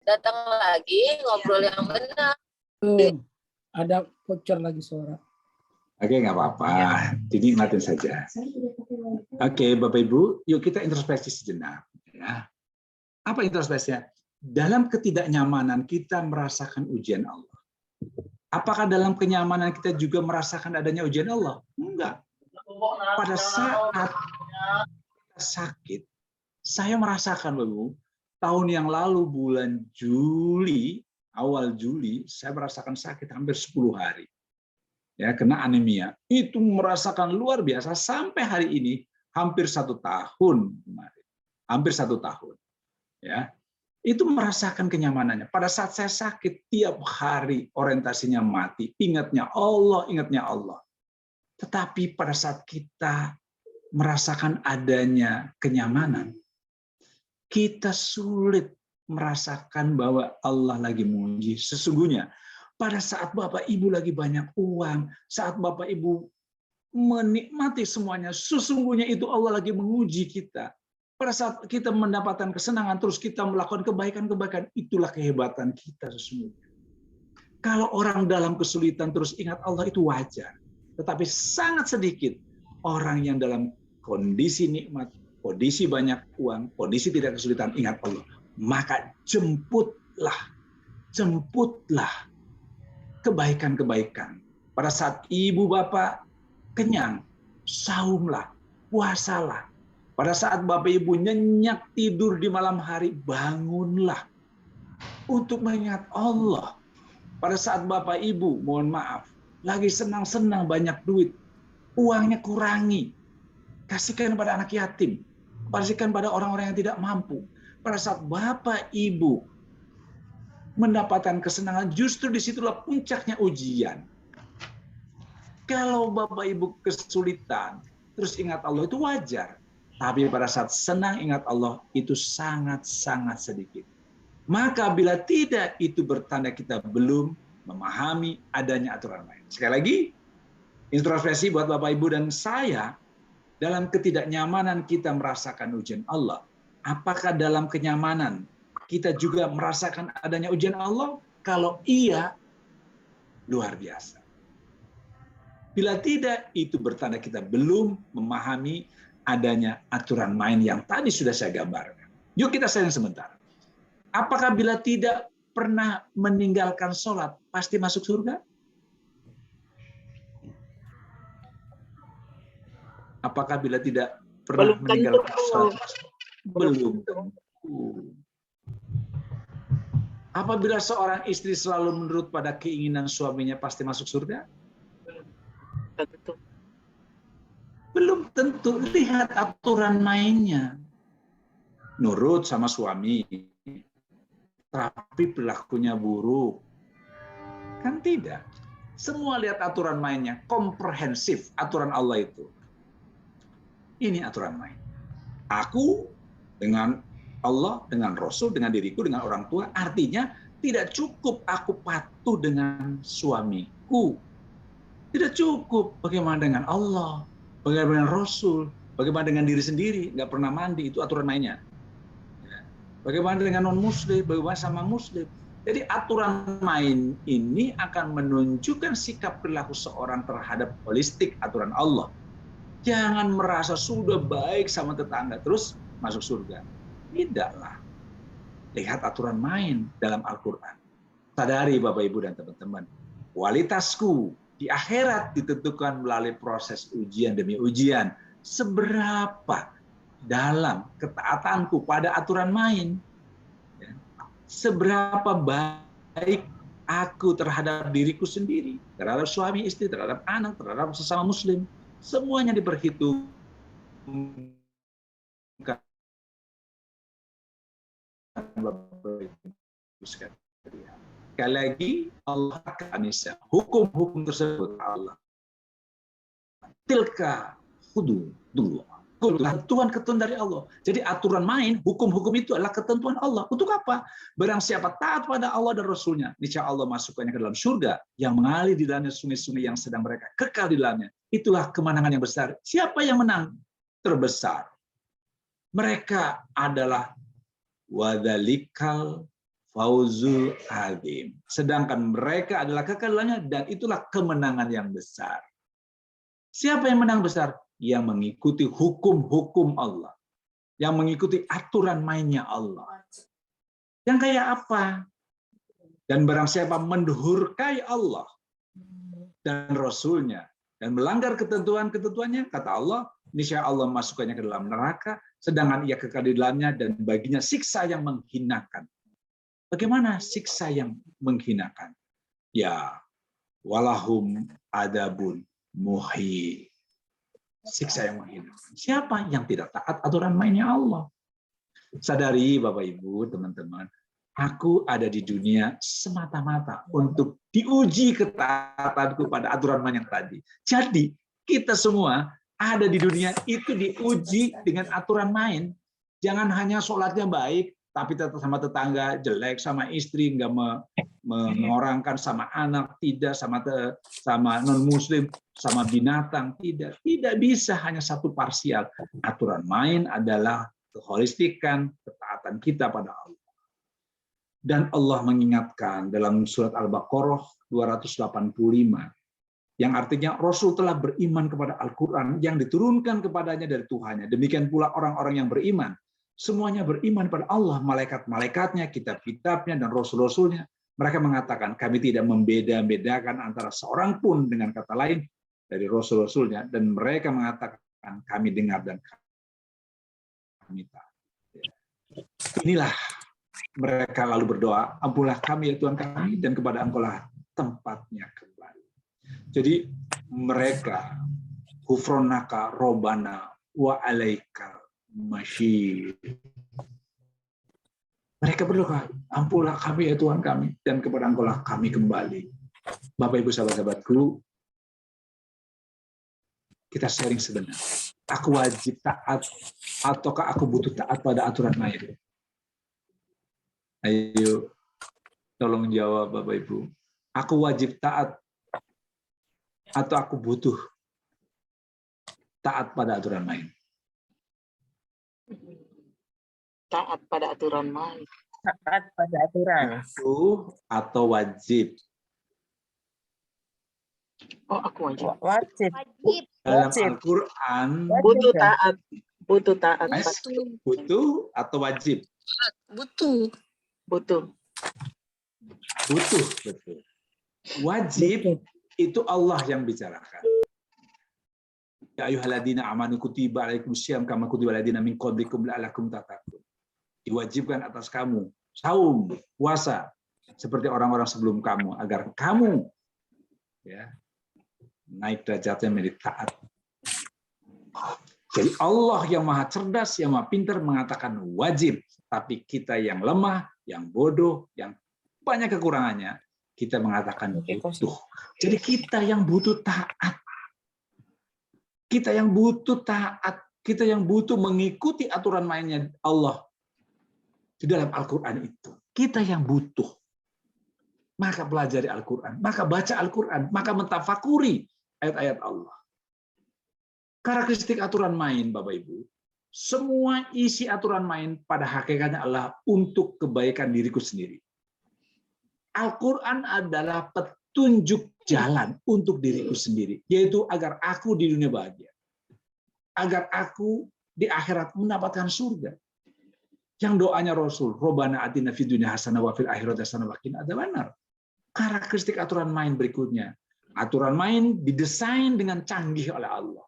datang lagi ngobrol yang benar. Ada bocor lagi suara. Oke, nggak apa-apa. Dinikmatin saja. Oke, Bapak Ibu, yuk kita introspeksi sejenak. Ya. Apa introspeksinya? Dalam ketidaknyamanan kita merasakan ujian Allah. Apakah dalam kenyamanan kita juga merasakan adanya ujian Allah? Enggak. Pada saat kita sakit, saya merasakan, Bapak Ibu, tahun yang lalu bulan Juli, awal Juli, saya merasakan sakit hampir 10 hari. Ya, kena anemia. Itu merasakan luar biasa sampai hari ini hampir 1 tahun kemarin. Hampir 1 tahun. Ya. Itu merasakan kenyamanannya. Pada saat saya sakit, tiap hari orientasinya mati. Ingatnya Allah. Tetapi pada saat kita merasakan adanya kenyamanan, kita sulit merasakan bahwa Allah lagi menguji. Sesungguhnya, pada saat Bapak Ibu lagi banyak uang, saat Bapak Ibu menikmati semuanya, sesungguhnya itu Allah lagi menguji kita. Pada saat kita mendapatkan kesenangan, terus kita melakukan kebaikan-kebaikan, itulah kehebatan kita sesungguhnya. Kalau orang dalam kesulitan terus ingat Allah itu wajar. Tetapi sangat sedikit orang yang dalam kondisi nikmat, kondisi banyak uang, kondisi tidak kesulitan, ingat Allah. Maka jemputlah kebaikan-kebaikan. Pada saat ibu bapak kenyang, saumlah, puasalah. Pada saat bapak ibu nyenyak tidur di malam hari, bangunlah untuk mengingat Allah. Pada saat bapak ibu, mohon maaf, lagi senang-senang banyak duit, uangnya kurangi, kasihkan pada anak yatim, kasihkan pada orang-orang yang tidak mampu. Pada saat bapak ibu mendapatkan kesenangan, justru disitulah puncaknya ujian. Kalau bapak ibu kesulitan, terus ingat Allah itu wajar. Tapi pada saat senang ingat Allah itu sangat-sangat sedikit. Maka bila tidak, itu bertanda kita belum memahami adanya aturan main. Sekali lagi, introspeksi buat Bapak Ibu dan saya, dalam ketidaknyamanan kita merasakan ujian Allah. Apakah dalam kenyamanan kita juga merasakan adanya ujian Allah? Kalau iya, luar biasa. Bila tidak, itu bertanda kita belum memahami adanya aturan main yang tadi sudah saya gambarkan. Yuk kita sayang sebentar. Apakah bila tidak pernah meninggalkan sholat, pasti masuk surga? Apakah bila tidak pernah meninggalkan sholat? Belum tentu. Apabila seorang istri selalu menurut pada keinginan suaminya, pasti masuk surga? Belum tentu. Lihat aturan mainnya. Nurut sama suami, tapi perilakunya buruk. Kan tidak. Semua lihat aturan mainnya, komprehensif aturan Allah itu. Ini aturan main. Aku dengan Allah, dengan Rasul, dengan diriku, dengan orang tua, artinya tidak cukup aku patuh dengan suamiku. Tidak cukup. Bagaimana dengan Allah? Bagaimana dengan Rasul? Bagaimana dengan diri sendiri? Nggak pernah mandi, itu aturan mainnya. Bagaimana dengan non-muslim? Bagaimana sama muslim? Jadi aturan main ini akan menunjukkan sikap perilaku seorang terhadap holistik aturan Allah. Jangan merasa sudah baik sama tetangga, terus masuk surga. Tidaklah. Lihat aturan main dalam Al-Quran. Sadari Bapak Ibu dan teman-teman, kualitasku di akhirat ditentukan melalui proses ujian demi ujian. Seberapa dalam ketaatanku pada aturan main. Seberapa baik aku terhadap diriku sendiri, terhadap suami istri, terhadap anak, terhadap sesama muslim. Semuanya diperhitungkan. Sekali lagi, Allah kanisa. Hukum-hukum tersebut Allah. Tilka hududullah. Ketentuan dari Allah. Jadi aturan main, hukum-hukum itu adalah ketentuan Allah. Untuk apa? Barang siapa taat pada Allah dan Rasulnya, niscaya Allah masukkannya ke dalam surga yang mengalir di dalamnya sungai-sungai yang sedang mereka kekal di dalamnya. Itulah kemenangan yang besar. Siapa yang menang? Terbesar. Mereka adalah wadzalikal fauzul azim. Sedangkan mereka adalah kekal dalamnya dan itulah kemenangan yang besar. Siapa yang menang besar? Yang mengikuti hukum-hukum Allah. Yang mengikuti aturan mainnya Allah. Yang kayak apa? Dan barang siapa mendurhakai Allah dan Rasul-Nya dan melanggar ketentuan-ketentuannya, kata Allah, niscaya Allah masukkannya ke dalam neraka, sedangkan ia kekal di dalamnya dan baginya siksa yang menghinakan. Bagaimana siksa yang menghinakan? Ya, walahum adabun muhi. Siksa yang menghinakan. Siapa yang tidak taat aturan mainnya Allah? Sadari Bapak Ibu, teman-teman, aku ada di dunia semata-mata untuk diuji ketaatanku pada aturan main yang tadi. Jadi, kita semua ada di dunia itu diuji dengan aturan main. Jangan hanya sholatnya baik, tapi tetap sama tetangga jelek, sama istri nggak mengorangkan, sama anak tidak, sama non-muslim, sama binatang tidak. Tidak bisa hanya satu parsial. Aturan main adalah keholistikan, ketaatan kita pada Allah. Dan Allah mengingatkan dalam surat Al-Baqarah 285, yang artinya Rasul telah beriman kepada Al-Quran yang diturunkan kepadanya dari Tuhannya. Demikian pula orang-orang yang beriman. Semuanya beriman pada Allah, malaikat-malaikatnya, kitab-kitabnya, dan rasul-rasulnya. Mereka mengatakan, kami tidak membeda-bedakan antara seorang pun dengan kata lain dari rasul-rasulnya. Dan mereka mengatakan, kami dengar dan kami taat. Inilah mereka lalu berdoa, ampunilah kami ya Tuhan kami, dan kepada Engkau-lah tempatnya kembali. Jadi mereka hufronaka robana wa alaika masyir. Mereka berdoa, ampunilah kami ya Tuhan kami, dan kepada Engkau-lah kami kembali. Bapak Ibu sahabat-sahabatku, kita sharing sebenarnya. Aku wajib taat ataukah aku butuh taat pada aturan main? Ayo, tolong jawab Bapak Ibu. Aku wajib taat atau aku butuh taat pada aturan main? Taat pada aturan main. Taat pada aturan. Butuh atau wajib? Oh, aku wajib. Wajib. Dalam Wajib. Al-Quran, Butuh taat. Butuh taat. Mas, butuh atau wajib? Butuh. Butuh. Butuh, betul. Wajib itu Allah yang bicarakan. Ya ayyuhalladzina amanu kutiba alaikumusiyam kama kutiba alladzina min qablikum la'allakum tattaqun. Diwajibkan atas kamu saum, puasa seperti orang-orang sebelum kamu agar kamu ya naik derajatnya menjadi taat. Jadi Allah yang maha cerdas, yang maha pintar mengatakan wajib, tapi kita yang lemah, yang bodoh, yang banyak kekurangannya, kita mengatakan butuh. Jadi kita yang butuh taat. Kita yang butuh taat, kita yang butuh mengikuti aturan mainnya Allah di dalam Al-Quran itu. Kita yang butuh. Maka pelajari Al-Quran, maka baca Al-Quran, maka mentafakuri ayat-ayat Allah. Karakteristik aturan main, Bapak Ibu, semua isi aturan main pada hakikatnya adalah untuk kebaikan diriku sendiri. Al-Quran adalah petunjuk jalan untuk diriku sendiri, yaitu agar aku di dunia bahagia, agar aku di akhirat mendapatkan surga. Yang doanya Rasul, Robbana atina fid dunya hasanah wa fil akhirati hasanah wa qina adzabannar. Karakteristik aturan main berikutnya. Aturan main didesain dengan canggih oleh Allah.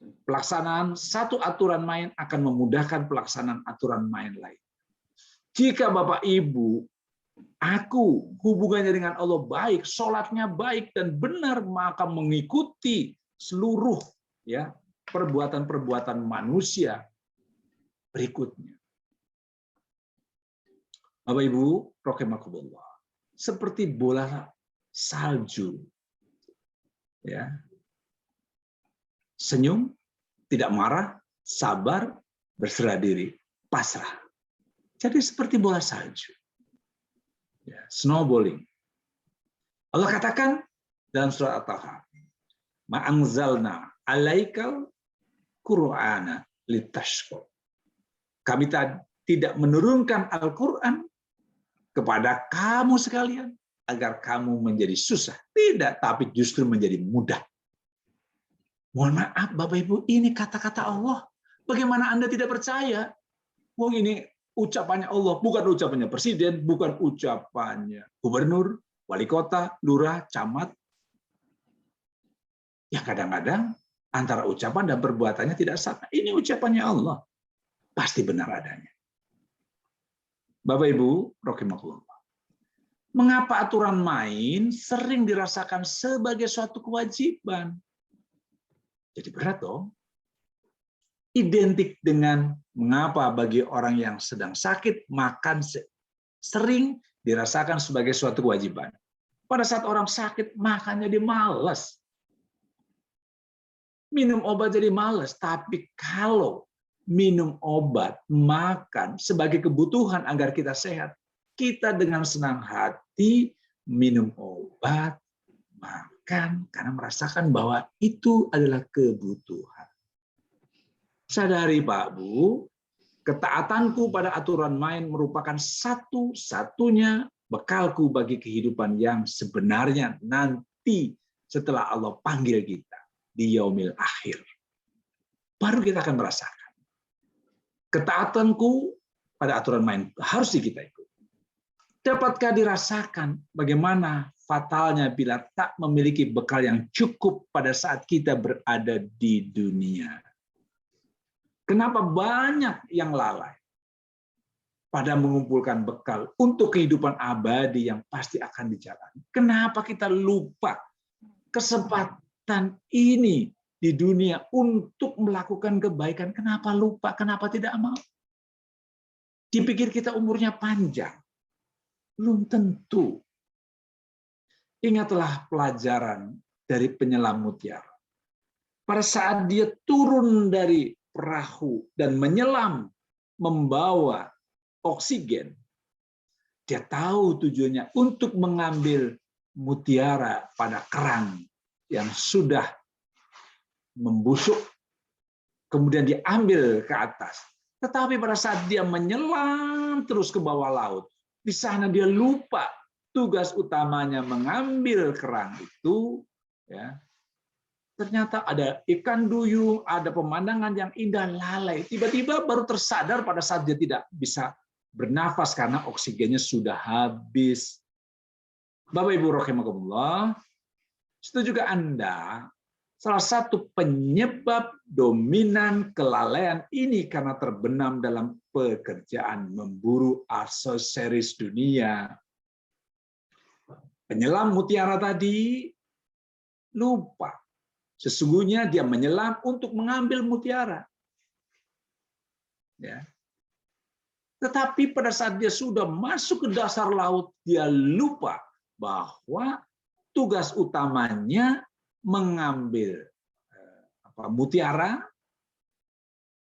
Pelaksanaan satu aturan main akan memudahkan pelaksanaan aturan main lain. Jika Bapak Ibu, aku hubungannya dengan Allah baik, sholatnya baik dan benar, maka mengikuti seluruh ya perbuatan-perbuatan manusia berikutnya. Bapak Ibu, rahimakumullah. Seperti bola salju. Ya. Senyum, tidak marah, sabar, berserah diri, pasrah. Jadi seperti bola salju. Ya, snowballing. Allah katakan dalam surat At-Taha, "Ma'anzalna 'alaikal Qur'ana litashqa." Kami tidak menurunkan Al-Quran kepada kamu sekalian agar kamu menjadi susah. Tidak, tapi justru menjadi mudah. Mohon maaf Bapak Ibu, ini kata-kata Allah. Bagaimana Anda tidak percaya? Wong ini ucapannya Allah, bukan ucapannya presiden, bukan ucapannya gubernur, wali kota, lurah, camat. Ya kadang-kadang antara ucapan dan perbuatannya tidak sama. Ini ucapannya Allah. Pasti benar adanya. Bapak Ibu, rahimakumullah. Mengapa aturan main sering dirasakan sebagai suatu kewajiban? Jadi berat dong. Identik dengan mengapa bagi orang yang sedang sakit, makan sering dirasakan sebagai suatu kewajiban. Pada saat orang sakit, makannya dia malas. Minum obat jadi malas. Tapi kalau minum obat, makan sebagai kebutuhan agar kita sehat, kita dengan senang hati minum obat, makan, karena merasakan bahwa itu adalah kebutuhan. Sadari Pak Bu, ketaatanku pada aturan main merupakan satu-satunya bekalku bagi kehidupan yang sebenarnya nanti setelah Allah panggil kita di yaumil akhir. Baru kita akan merasakan. Ketaatanku pada aturan main harus kita ikuti. Dapatkah dirasakan bagaimana fatalnya bila tak memiliki bekal yang cukup pada saat kita berada di dunia? Kenapa banyak yang lalai pada mengumpulkan bekal untuk kehidupan abadi yang pasti akan dijalani? Kenapa kita lupa kesempatan ini di dunia untuk melakukan kebaikan? Kenapa lupa? Kenapa tidak mau? Dipikir kita umurnya panjang. Belum tentu. Ingatlah pelajaran dari penyelam mutiara. Pada saat dia turun dari perahu dan menyelam membawa oksigen, dia tahu tujuannya untuk mengambil mutiara pada kerang yang sudah membusuk, kemudian diambil ke atas. Tetapi pada saat dia menyelam terus ke bawah laut, di sana dia lupa tugas utamanya mengambil kerang itu. Ya, ternyata ada ikan duyung, ada pemandangan yang indah, lalai. Tiba-tiba baru tersadar pada saat dia tidak bisa bernafas karena oksigennya sudah habis. Bapak Ibu rahimakumullah, setuju juga Anda? Salah satu penyebab dominan kelalaian ini karena terbenam dalam pekerjaan memburu aksesoris dunia. Penyelam mutiara tadi lupa. Sesungguhnya dia menyelam untuk mengambil mutiara. Ya. Tetapi pada saat dia sudah masuk ke dasar laut, dia lupa bahwa tugas utamanya mengambil mutiara,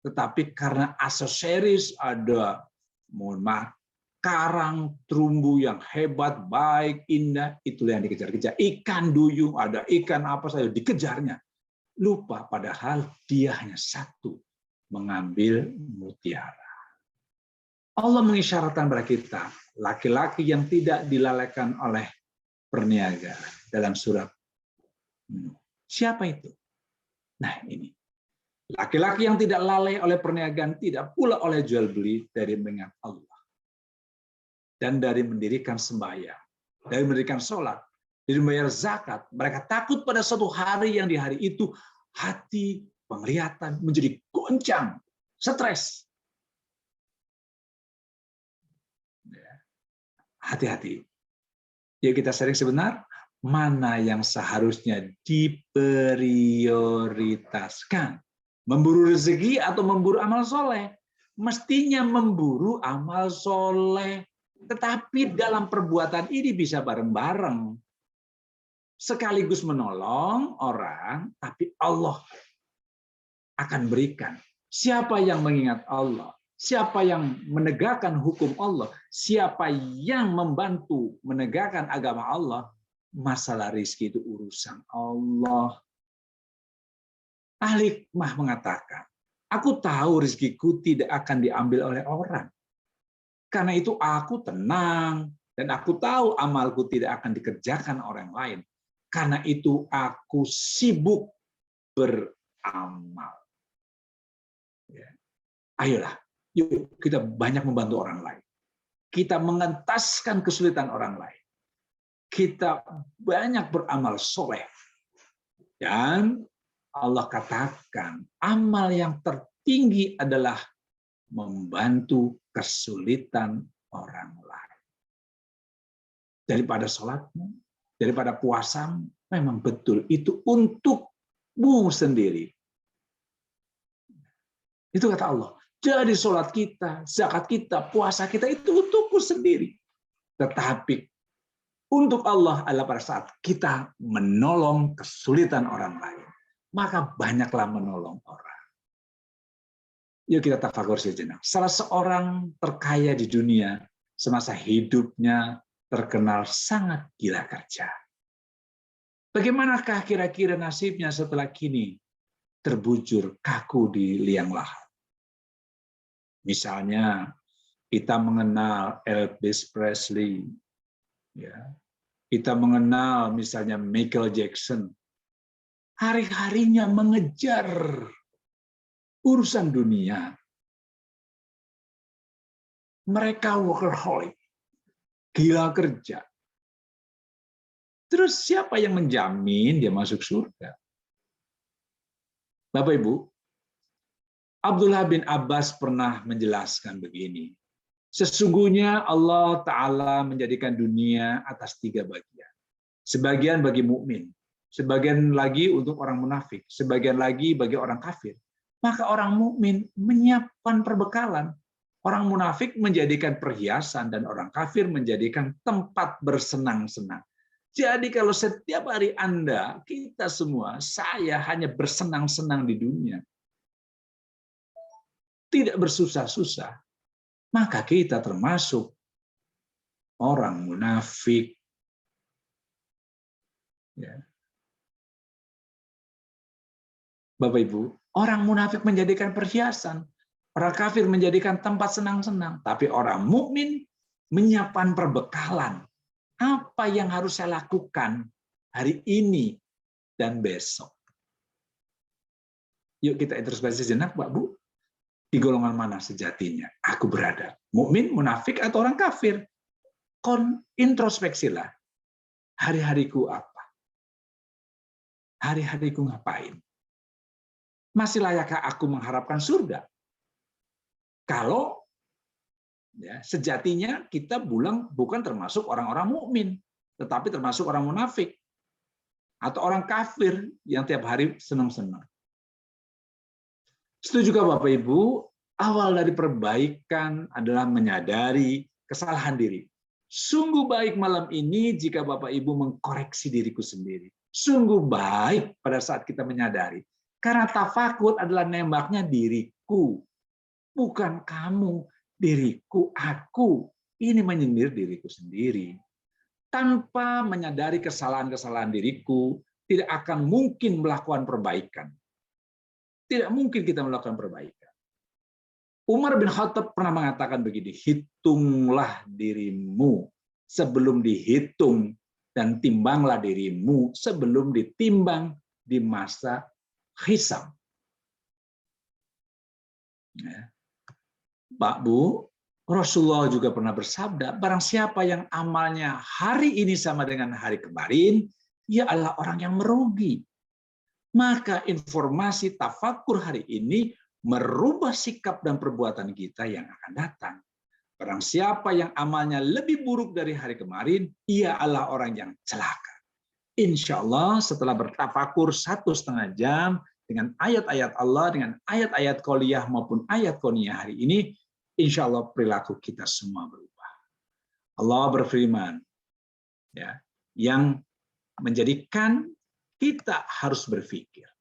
tetapi karena aksesoris ada, mohon maaf, karang terumbu yang hebat, baik, indah, itulah yang dikejar-kejar. Ikan duyung, ada ikan apa saja dikejarnya. Lupa padahal dia hanya satu, mengambil mutiara. Allah mengisyaratkan pada kita, laki-laki yang tidak dilalaikan oleh perniaga dalam surat. Siapa itu? Nah ini. Laki-laki yang tidak lalai oleh perniagaan, tidak pula oleh jual beli dari mengingat Allah. Dan dari mendirikan sembahyang, dari mendirikan sholat, dari membayar zakat. Mereka takut pada suatu hari yang di hari itu hati, penglihatan menjadi goncang, stres. Hati-hati. Ya kita sering sebenar, mana yang seharusnya diprioritaskan? Memburu rezeki atau memburu amal soleh? Mestinya memburu amal soleh. Tetapi dalam perbuatan ini bisa bareng-bareng. Sekaligus menolong orang, tapi Allah akan berikan. Siapa yang mengingat Allah? Siapa yang menegakkan hukum Allah? Siapa yang membantu menegakkan agama Allah? Masalah rizki itu urusan Allah. Ahli hikmah mengatakan, aku tahu rizkiku tidak akan diambil oleh orang. Karena itu aku tenang, Dan aku tahu amalku tidak akan dikerjakan orang lain. Karena itu aku sibuk beramal. Ya. Ayolah, yuk kita banyak membantu orang lain. Kita mengentaskan kesulitan orang lain. Kita banyak beramal soleh. Dan Allah katakan, amal yang tertinggi adalah membantu kesulitan orang lain. Daripada sholatmu, daripada puasamu, memang betul itu untukmu sendiri. Itu kata Allah. Jadi sholat kita, zakat kita, puasa kita itu untukku sendiri. Tetapi untuk Allah adalah pada saat kita menolong kesulitan orang lain. Maka banyaklah menolong orang. Yuk kita tafakur sejenak. Salah seorang terkaya di dunia semasa hidupnya terkenal sangat gila kerja. Bagaimanakah kira-kira nasibnya setelah kini terbujur kaku di liang lahat? Misalnya kita mengenal Elvis Presley, ya. Kita mengenal misalnya Michael Jackson, hari-harinya mengejar urusan dunia. Mereka workaholic, gila kerja. Terus siapa yang menjamin dia masuk surga? Bapak Ibu, Abdullah bin Abbas pernah menjelaskan begini. Sesungguhnya Allah Ta'ala menjadikan dunia atas 3 bagian. Sebagian bagi mukmin, sebagian lagi untuk orang munafik, sebagian lagi bagi orang kafir. Maka orang mukmin menyiapkan perbekalan. Orang munafik menjadikan perhiasan dan orang kafir menjadikan tempat bersenang-senang. Jadi kalau setiap hari Anda, kita semua, saya hanya bersenang-senang di dunia, tidak bersusah-susah, maka kita termasuk orang munafik. Ya. Bapak Ibu, orang munafik menjadikan perhiasan, orang kafir menjadikan tempat senang-senang, tapi orang mukmin menyiapkan perbekalan. Apa yang harus saya lakukan hari ini dan besok? Yuk kita introspeksi sejenak, Pak Bu. Di golongan mana sejatinya aku berada? Mukmin, munafik, atau orang kafir? Introspeksilah. Hari-hariku apa? Hari-hariku ngapain? Masih layakkah aku mengharapkan surga? Kalau ya, sejatinya kita bukan termasuk orang-orang mukmin, tetapi termasuk orang munafik atau orang kafir yang tiap hari senang-senang. Setuju juga Bapak Ibu, awal dari perbaikan adalah menyadari kesalahan diri. Sungguh baik malam ini jika Bapak Ibu mengkoreksi diriku sendiri. Sungguh baik pada saat kita menyadari. Karena tafakur adalah nembaknya diriku, bukan kamu. Diriku, aku, ini menyindir diriku sendiri. Tanpa menyadari kesalahan-kesalahan diriku, tidak akan mungkin melakukan perbaikan. Tidak mungkin kita melakukan perbaikan. Umar bin Khattab pernah mengatakan begini, hitunglah dirimu sebelum dihitung, dan timbanglah dirimu sebelum ditimbang di masa hisab. Ya. Pak Bu, Rasulullah juga pernah bersabda, barang siapa yang amalnya hari ini sama dengan hari kemarin, ia adalah orang yang merugi. Maka informasi tafakur hari ini merubah sikap dan perbuatan kita yang akan datang. Barang siapa yang amalnya lebih buruk dari hari kemarin, ia adalah orang yang celaka. Insya Allah setelah bertafakur 1,5 jam, dengan ayat-ayat Allah, dengan ayat-ayat qauliyah maupun ayat kauniyah hari ini, insya Allah perilaku kita semua berubah. Allah berfirman, ya, yang menjadikan kita harus berpikir.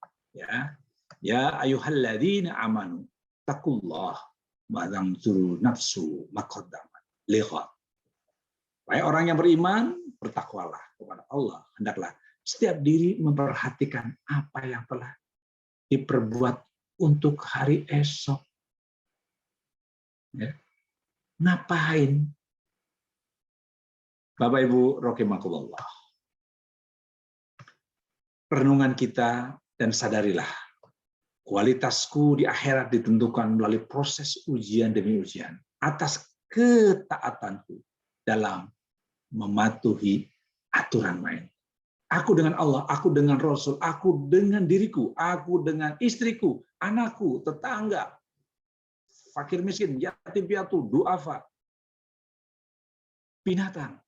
Ya ayyuhalladzina amanu taqullah wa dzanzuru nafsu ma qaddamat lighad. Wahai orang yang beriman, bertakwalah kepada Allah. Hendaklah setiap diri memperhatikan apa yang telah diperbuat untuk hari esok. Ya. Ngapain? Bapak Ibu rahimakumullah. Renungan kita dan sadarilah kualitasku di akhirat ditentukan melalui proses ujian demi ujian atas ketaatanku dalam mematuhi aturan main. Aku dengan Allah, aku dengan Rasul, aku dengan diriku, aku dengan istriku, anakku, tetangga, fakir miskin, yatim piatu, duafa, binatang,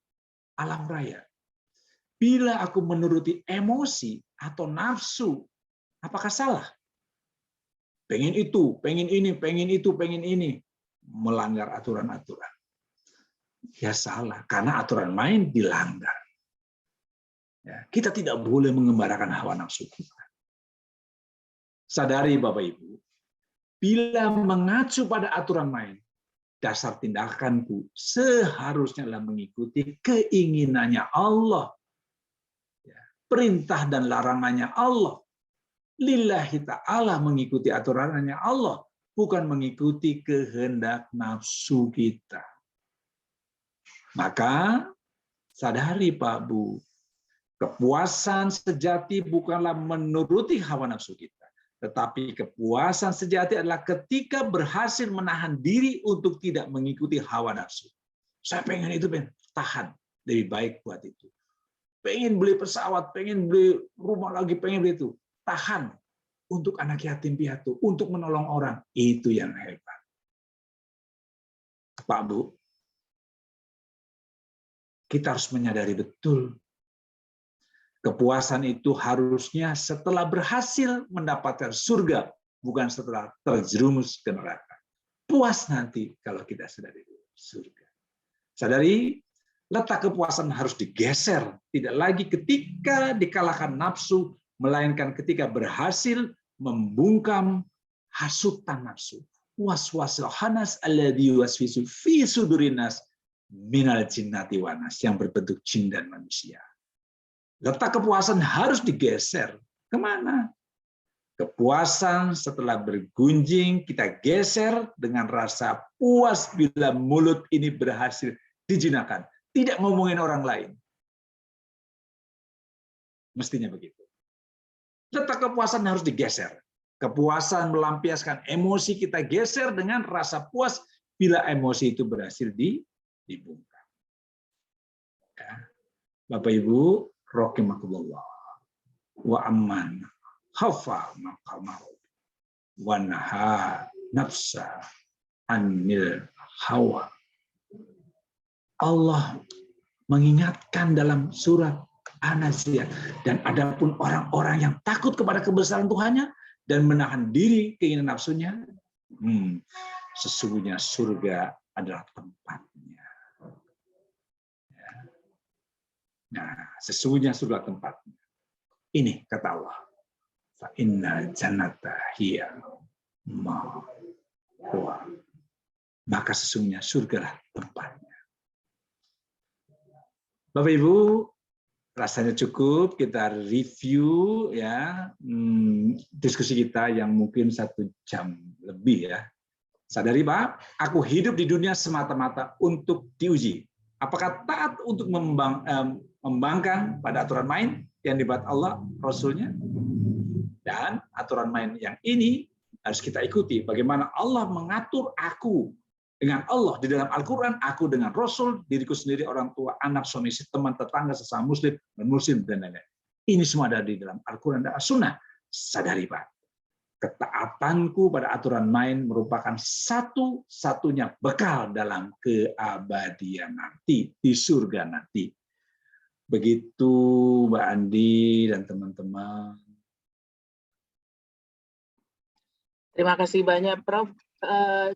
alam raya. Bila aku menuruti emosi atau nafsu, apakah salah? Pengen itu, pengen ini, pengen itu, pengen ini. Melanggar aturan-aturan. Ya salah, karena aturan main dilanggar. Ya, kita tidak boleh mengembarakan hawa nafsu kita. Sadari Bapak Ibu, bila mengacu pada aturan main, dasar tindakanku seharusnya adalah mengikuti keinginannya Allah. Perintah dan larangannya Allah. Lillahi ta'ala, mengikuti aturannya Allah, bukan mengikuti kehendak nafsu kita. Maka sadari Pak Bu, kepuasan sejati bukanlah menuruti hawa nafsu kita, tetapi kepuasan sejati adalah ketika berhasil menahan diri untuk tidak mengikuti hawa nafsu. Saya pengen itu, tahan, lebih baik buat itu. Pengen beli pesawat, pengen beli rumah lagi, pengen beli itu. Tahan untuk anak yatim piatu, untuk menolong orang. Itu yang hebat. Pak Bu, kita harus menyadari betul kepuasan itu harusnya setelah berhasil mendapatkan surga, bukan setelah terjerumus ke neraka. Puas nanti kalau kita sudah di surga. Sadari, letak kepuasan harus digeser, tidak lagi ketika dikalahkan nafsu, melainkan ketika berhasil membungkam hasutan nafsu. Waswasil khannas alladzi yuwaswisu fi sudurin nas minal jinnati wan nas, yang berbentuk jin dan manusia. Letak kepuasan harus digeser. Kemana? Kepuasan setelah bergunjing kita geser dengan rasa puas bila mulut ini berhasil dijinakan. Tidak ngomongin orang lain. Mestinya begitu. Letak kepuasan harus digeser. Kepuasan melampiaskan emosi kita geser dengan rasa puas bila emosi itu berhasil dibungkam. Ya. Bapak Ibu, rahimakumullah. Wa amman khafa maqamahu wa naha nafsa anil hawa. Allah mengingatkan dalam surat An-Nazi'at, dan adapun orang-orang yang takut kepada kebesaran Tuhannya dan menahan diri keinginan nafsunya, sesungguhnya surga adalah tempatnya. Nah, sesungguhnya surga tempatnya. Ini kata Allah. Fa innal jannata hiya ma'wa. Maka sesungguhnya surgalah tempatnya. Bapak Ibu, rasanya cukup kita review ya diskusi kita yang mungkin 1 jam lebih ya. Sadari Pak, aku hidup di dunia semata-mata untuk diuji. Apakah taat untuk membangkang pada aturan main yang dibuat Allah, Rasulnya? Dan aturan main yang ini harus kita ikuti. Bagaimana Allah mengatur aku dengan Allah di dalam Al-Quran, aku dengan Rasul, diriku sendiri, orang tua, anak, suami, teman, tetangga, sesama Muslim, non-Muslim, dan lain-lain. Ini semua ada di dalam Al-Quran dan As-Sunnah. Sadari Pak, ketaatanku pada aturan main merupakan satu-satunya bekal dalam keabadian nanti, di surga nanti. Begitu Mbak Andi dan teman-teman. Terima kasih banyak Prof.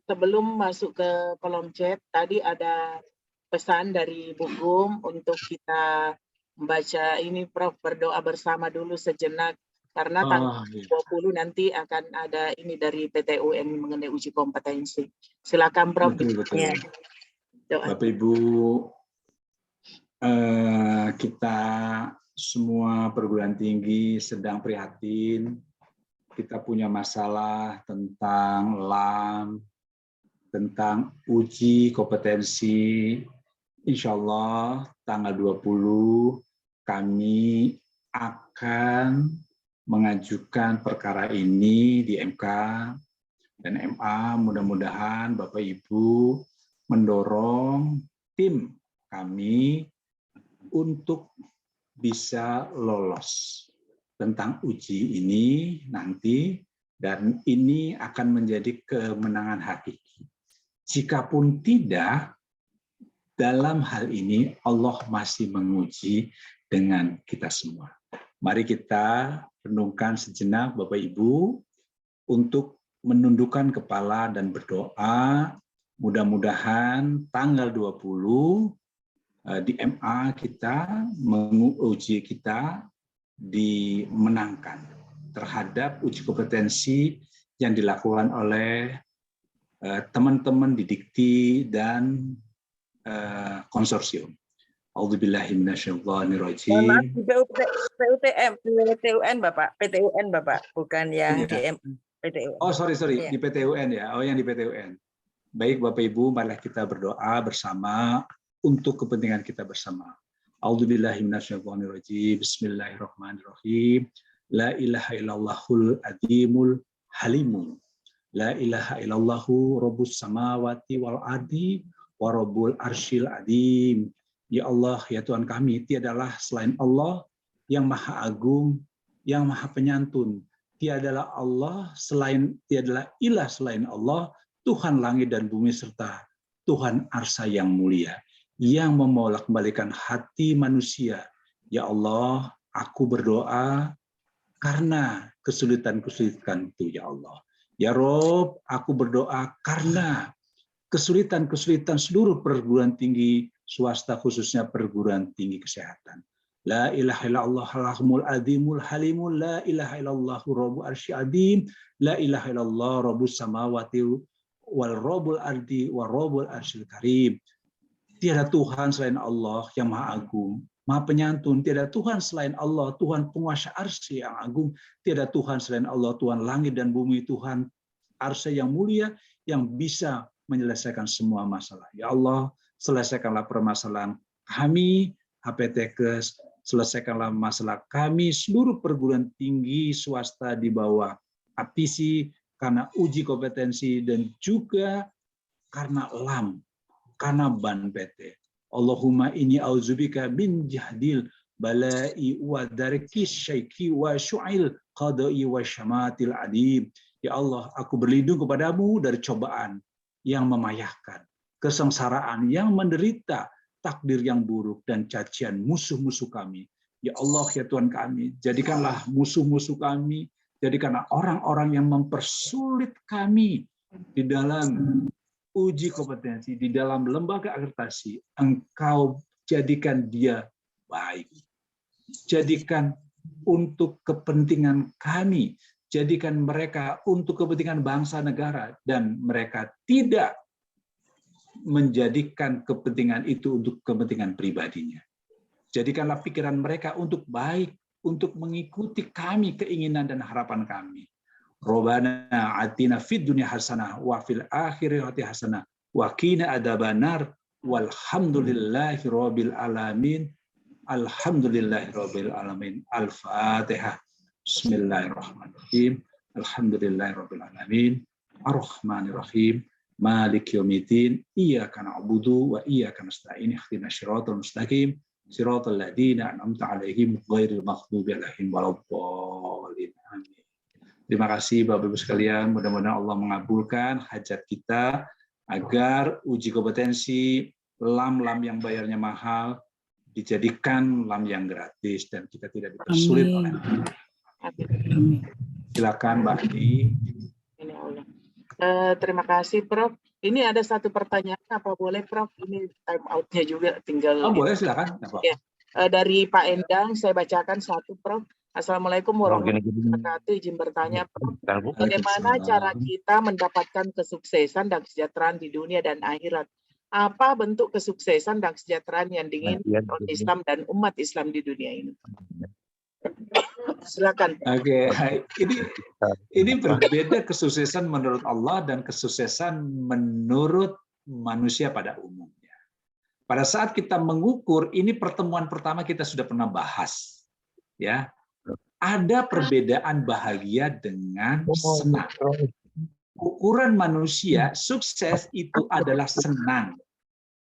Sebelum masuk ke kolom chat, tadi ada pesan dari Bu Gum untuk kita membaca ini Prof, berdoa bersama dulu sejenak. Karena tanggal 20 nanti akan ada ini dari PTUN mengenai uji kompetensi. Silakan Prof. Betul. Bapak Ibu, kita semua perguruan tinggi sedang prihatin. Kita punya masalah tentang LAM, tentang uji kompetensi insya Allah tanggal 20 kami akan mengajukan perkara ini di MK dan MA. Mudah-mudahan Bapak Ibu mendorong tim kami untuk bisa lolos tentang uji ini nanti, dan ini akan menjadi kemenangan hakiki. Jikapun tidak, dalam hal ini Allah masih menguji dengan kita semua. Mari kita renungkan sejenak Bapak Ibu untuk menundukkan kepala dan berdoa. Mudah-mudahan tanggal 20 di MA kita menguji kita dimenangkan terhadap uji kompetensi yang dilakukan oleh teman-teman di Dikti dan konsorsium. A'udzubillahi minasyaitonirrajim. Maaf, di PTUN Bapak, PTUN Bapak, bukan yang di PTUN. Oh, sorry, Iya. di PTUN ya. Oh, yang di PTUN. Baik Bapak Ibu, marilah kita berdoa bersama untuk kepentingan kita bersama. A'udzubillahi minasyaitonirrajim. Bismillahirrahmanirrahim. La ilaha illallahul adimul halimu. La ilaha illallahu rabbus samawati wal ardi wa rabbul arsyil adim. Ya Allah, ya Tuhan kami, tiadalah selain Allah yang maha agung, yang maha penyantun. Tiadalah Allah selain, tiadalah ilah selain Allah, Tuhan langit dan bumi serta Tuhan arsa yang mulia, yang membolak-balikan hati manusia. Ya Allah, aku berdoa karena kesulitan-kesulitan itu, ya Allah. Ya Rob, aku berdoa karena kesulitan-kesulitan seluruh perguruan tinggi swasta, khususnya perguruan tinggi kesehatan. La ilaha illallah al-azimul adimul halimul, la ilaha illallah rabbul arsy adim, la ilaha illallah rabbus samawati wal rabbul ardi wa rabbul arsyil karim. Tiada Tuhan selain Allah yang maha agung, maha penyantun. Tiada Tuhan selain Allah, Tuhan penguasa arsy yang agung. Tiada Tuhan selain Allah, Tuhan langit dan bumi, Tuhan arsy yang mulia, yang bisa menyelesaikan semua masalah. Ya Allah, selesaikanlah permasalahan kami, HPTKes, selesaikanlah masalah kami, seluruh perguruan tinggi swasta di bawah APISI, karena uji kompetensi dan juga karena LAM, karena BAN PT. Allahumma inni auzubika min jahdil balai wa darki syaiki wa syu'il qadai wa syamatil adim. Ya Allah, aku berlindung kepadamu dari cobaan yang memayahkan, kesengsaraan yang menderita, takdir yang buruk, dan cacian musuh-musuh kami. Ya Allah, ya Tuhan kami, jadikanlah musuh-musuh kami, jadikanlah orang-orang yang mempersulit kami di dalam uji kompetensi, di dalam lembaga akreditasi. Engkau jadikan dia baik. Jadikan untuk kepentingan kami, jadikan mereka untuk kepentingan bangsa negara, dan mereka tidak menjadikan kepentingan itu untuk kepentingan pribadinya. Jadikanlah pikiran mereka untuk baik, untuk mengikuti kami, keinginan dan harapan kami. Robbana atina fid dunya hasanah wa fil akhirati hasanah wa qina adzabannar walhamdulillahi rabbil alamin. Alhamdulillahi rabbil alamin. Al-Fatihah. Bismillahirrahmanirrahim. Alhamdulillahi rabbil alamin. Ar-Rahmanirrahim. Maliki yaumiddin. Iyyaka na'budu wa iyyaka nasta'in. Ihdinas siratal mustaqim. Siratal ladzina an'amta 'alaihim ghairil maghdubi 'alaihim waladdallin. Amin. Terima kasih Bapak Ibu sekalian. Mudah-mudahan Allah mengabulkan hajat kita agar uji kompetensi LAM-LAM yang bayarnya mahal dijadikan LAM yang gratis dan kita tidak dipersulit oleh silakan Mbak Adi. Ini Allah. Terima kasih Prof. Ini ada satu pertanyaan, apa boleh Prof? Ini time out-nya juga tinggal. Oh, boleh silakan. Ya. Dari Pak Endang, saya bacakan satu Prof. Assalamualaikum warahmatullahi wabarakatuh. Izin bertanya Prof. Bagaimana cara kita mendapatkan kesuksesan dan kesejahteraan di dunia dan akhirat? Apa bentuk kesuksesan dan kesejahteraan yang diinginkan oleh Islam dan umat Islam di dunia ini? Silakan. Oke, ini berbeda kesuksesan menurut Allah dan kesuksesan menurut manusia pada umumnya. Pada saat kita mengukur, ini pertemuan pertama kita sudah pernah bahas. Ya, ada perbedaan bahagia dengan senang. Ukuran manusia sukses itu adalah senang.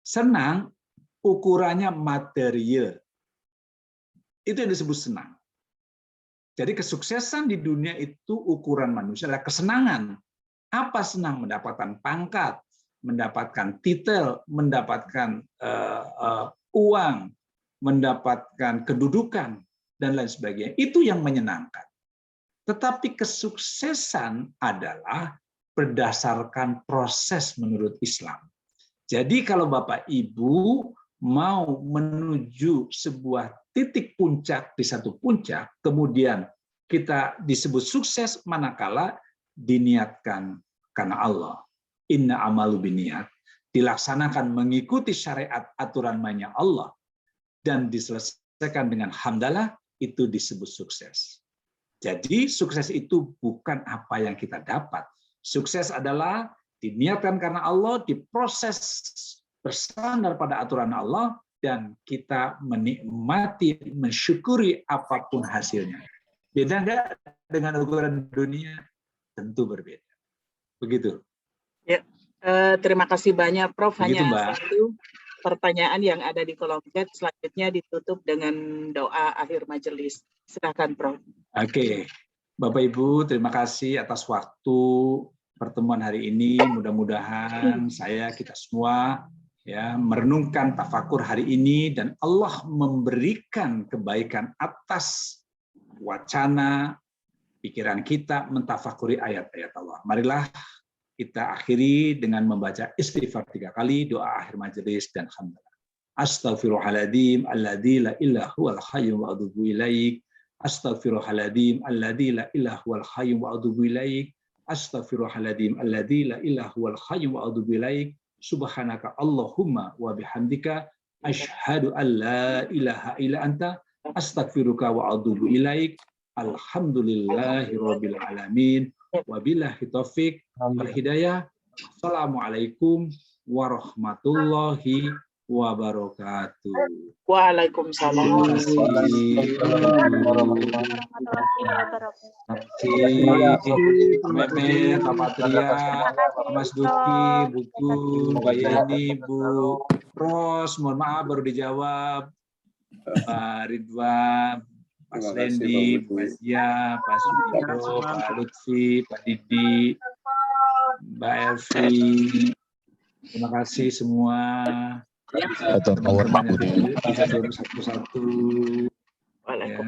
Senang ukurannya material. Itu yang disebut senang. Jadi kesuksesan di dunia itu ukuran manusia adalah kesenangan. Apa senang? Mendapatkan pangkat, mendapatkan titel, mendapatkan uang, mendapatkan kedudukan, dan lain sebagainya. Itu yang menyenangkan. Tetapi kesuksesan adalah berdasarkan proses menurut Islam. Jadi kalau Bapak Ibu mau menuju sebuah titik puncak di satu puncak, kemudian kita disebut sukses manakala diniatkan karena Allah. Inna amalu biniat, dilaksanakan mengikuti syariat aturan mainnya Allah, dan diselesaikan dengan hamdalah, itu disebut sukses. Jadi sukses itu bukan apa yang kita dapat. Sukses adalah diniatkan karena Allah, diproses bersandar pada aturan Allah, dan kita menikmati, mensyukuri apapun hasilnya. Beda nggak dengan ukuran dunia? Tentu berbeda. Begitu. Ya, terima kasih banyak Prof. Begitu, Hanya Mbak. satu pertanyaan yang ada di kolom chat, selanjutnya ditutup dengan doa akhir majelis. Silakan Prof. Oke, Bapak Ibu, terima kasih atas waktu pertemuan hari ini. Mudah-mudahan kita semua ya merenungkan tafakur hari ini, dan Allah memberikan kebaikan atas wacana pikiran kita mentafakuri ayat-ayat Allah. Marilah kita akhiri dengan membaca istighfar 3 kali, doa akhir majelis, dan hamdalah. Astaghfirullahaladzim alladzi la ilaha huwal hayyum wa atubu ilaik. Astaghfirullahaladzim alladzi la ilaha huwal hayyum wa atubu ilaik. Astaghfirullahaladzim alladzi la ilaha huwal hayyum wa atubu ilaik. Subhanaka Allahumma wa bihamdika asyhadu an la ilaha illa anta astaghfiruka wa atubu ilaik. Alhamdulillahirabbil alamin. Wabillahi taufik wal hidayah. Assalamualaikum warahmatullahi wabarakatuh. Waalaikumsalam. Meme, Pak Patria, Mas Duki, Buku, Mbak Yeni, Bu Ros, mohon maaf baru dijawab. Pak Ridwan, Pak Slendi, Pak Zia, Pak Sudiro, Pak Lutfi, Pak Didi, Mbak Elvi. Terima kasih semua. Teman-teman yang bisa turun satu-satu. Ya,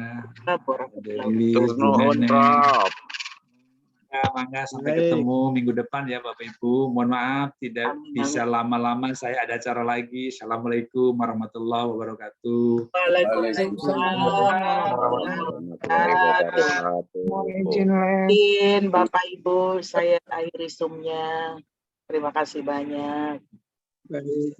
dari mangga sampai ketemu minggu depan ya Bapak Ibu. Mohon maaf tidak bisa lama-lama, saya ada acara lagi. Assalamualaikum warahmatullahi wabarakatuh. Waalaikumsalam. Bapak Ibu, saya akhiri Zoom-nya. Terima kasih banyak. Baik.